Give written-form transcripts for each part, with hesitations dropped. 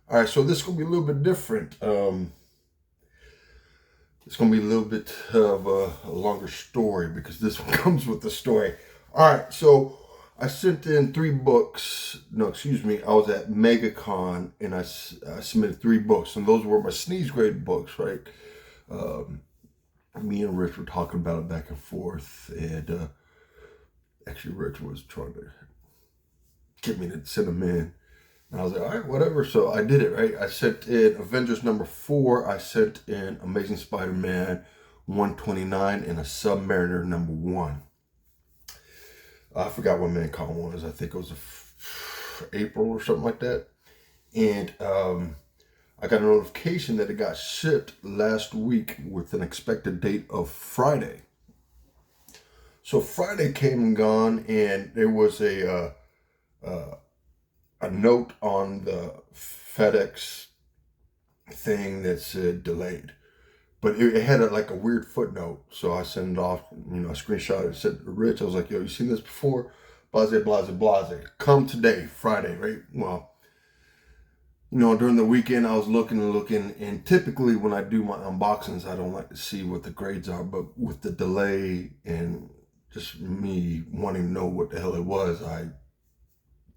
All right, so this is gonna be a little bit different. It's gonna be a little bit of a longer story because this one comes with the story. All right, so I sent in 3 books. No, excuse me. I was at MegaCon and I submitted 3 books, and those were my sneeze grade books, right? Um, Me and Rich were talking about it back and forth, and actually, Rich was trying to get me to send them in. And I was like, all right, whatever. So I did it, right? I sent in Avengers #4. I sent in Amazing Spider-Man 129 and a Submariner #1. I forgot what ManCon was. I think it was April or something like that. And I got a notification that it got shipped last week with an expected date of Friday. So Friday came and gone, and there was a note on the FedEx thing that said delayed, but it had like a weird footnote. So I sent it off, I screenshot it, said to Rich, I was like, yo, you seen this before? Blase, blase, blase. Come today, Friday, right? Well, during the weekend, I was looking and looking, and typically when I do my unboxings, I don't like to see what the grades are, but with the delay and just me wanting to know what the hell it was, I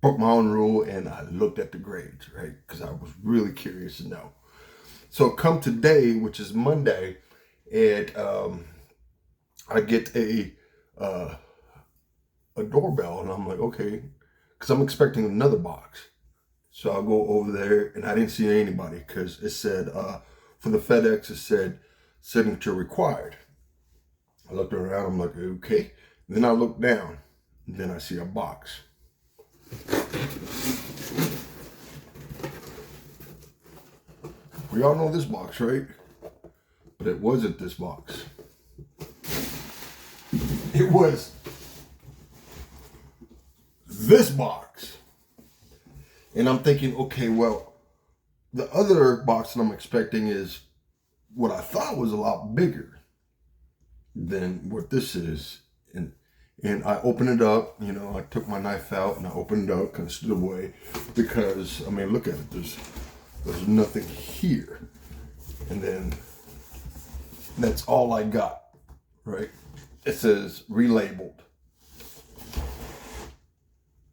broke my own rule and I looked at the grades, right? Because I was really curious to know. So come today, which is Monday, and I get uh, a doorbell, and I'm like, okay, because I'm expecting another box. So I'll go over there, and I didn't see anybody because it said for the FedEx, it said signature required. I looked around, I'm like, okay. And then I look down, and then I see a box. We all know this box, right? But it wasn't this box. It was this box. And I'm thinking, okay, well, the other box that I'm expecting is what I thought was a lot bigger than what this is. And I opened it up, I took my knife out and I opened it up, kind of stood away because, look at it. There's nothing here. And then that's all I got, right? It says relabeled.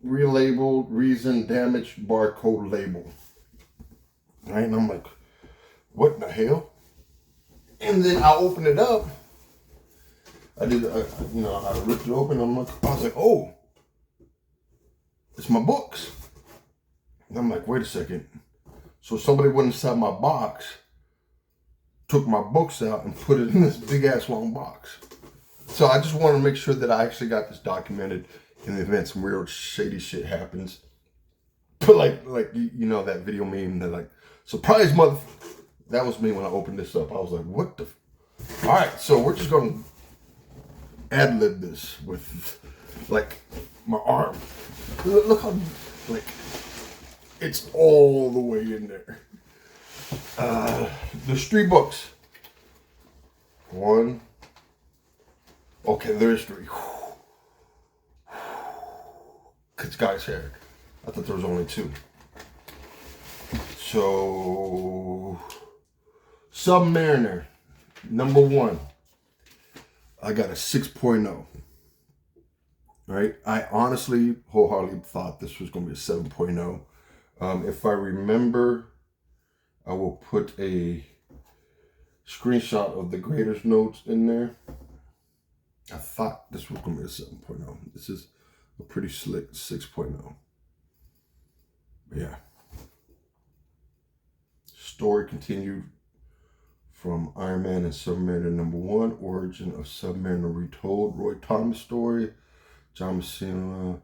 Relabeled, reason, damaged, barcode label. Right? And I'm like, what in the hell? And then I opened it up. I did, I ripped it open. I was like, oh, it's my books. And I'm like, wait a second. So somebody went inside my box, took my books out, and put it in this big ass long box. So I just want to make sure that I actually got this documented in the event some real shady shit happens. But like that video meme that like, surprise mother. That was me when I opened this up. I was like, what the? All right, so we're just gonna ad-lib this with like my arm. Look how like it's all the way in there. There's 3 books. 1. Okay, there's 3. It's guy's hair. I thought there was only 2. So, Submariner #1. I got a 6.0. Right? I honestly, wholeheartedly thought this was going to be a 7.0. If I remember, I will put a screenshot of the grader's notes in there. I thought this was going to be a 7.0. This is a pretty slick 6.0. Yeah. Story continued from Iron Man and Submariner #1, Origin of Submariner Retold, Roy Thomas story, John Messina.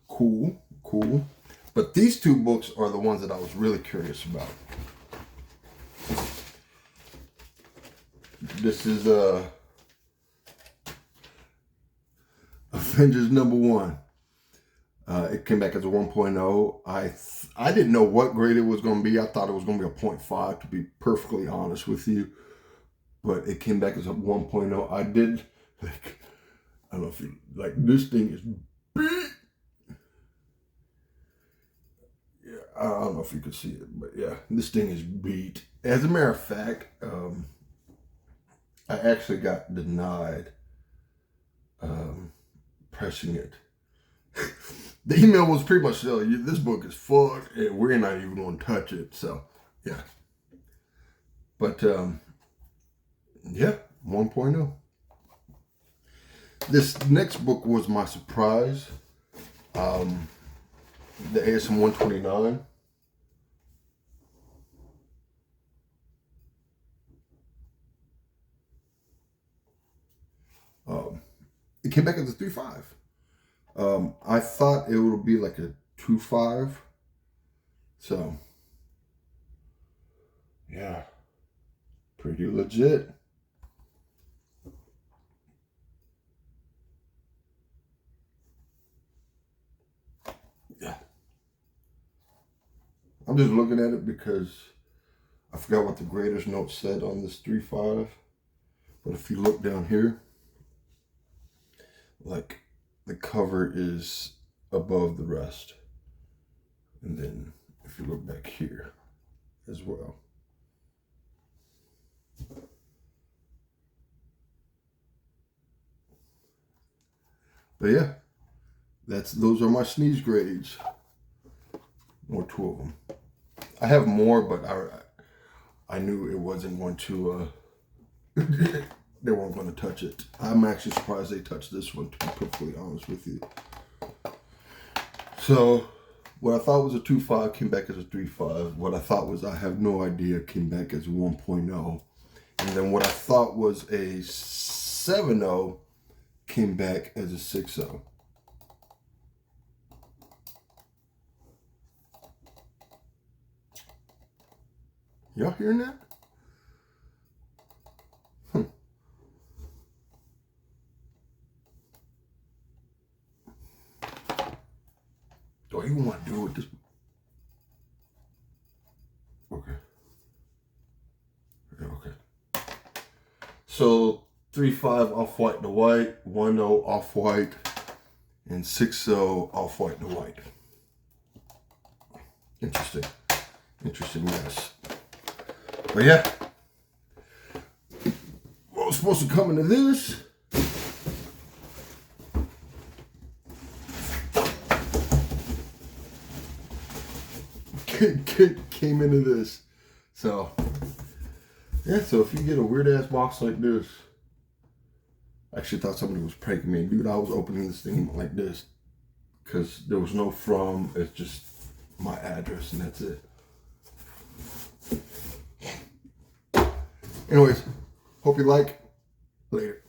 Cool. But these 2 books are the ones that I was really curious about. This is Avengers #1. It came back as a 1.0. I didn't know what grade it was going to be. I thought it was going to be a 0.5, to be perfectly honest with you. But it came back as a 1.0. I did, I don't know if you, this thing is big. I don't know if you could see it, but yeah, this thing is beat. As a matter of fact, I actually got denied pressing it. The email was pretty much, this book is fucked and we're not even going to touch it. So, yeah. But, yeah, 1.0. This next book was my surprise. The ASM 129. It came back as a 3.5. I thought it would be like a 2.5. So, yeah, pretty legit. Yeah. I'm just looking at it because I forgot what the grader's note said on this 3.5. But if you look down here, like the cover is above the rest. And then if you look back here as well. But yeah, those are my sneeze grades. Or 2 of them. I have more, but I knew it wasn't going to they weren't going to touch it. I'm actually surprised they touched this one, to be perfectly honest with you. So, what I thought was a 2.5 came back as a 3.5. What I thought was I have no idea came back as a 1.0. And then what I thought was a 7.0 came back as a 6.0. Y'all hearing that? Do I even want to do it with this? Okay. Okay. So 3.5 off-white to white, 1.0 off-white, and 6.0 off-white to white. Interesting. Interesting mess. But yeah. What was supposed to come into this? Came into this. So yeah, so if you get a weird ass box like this, I actually thought somebody was pranking me. Dude, I was opening this thing like this because there was no from, it's just my address and that's it. Anyways, hope you like. Later.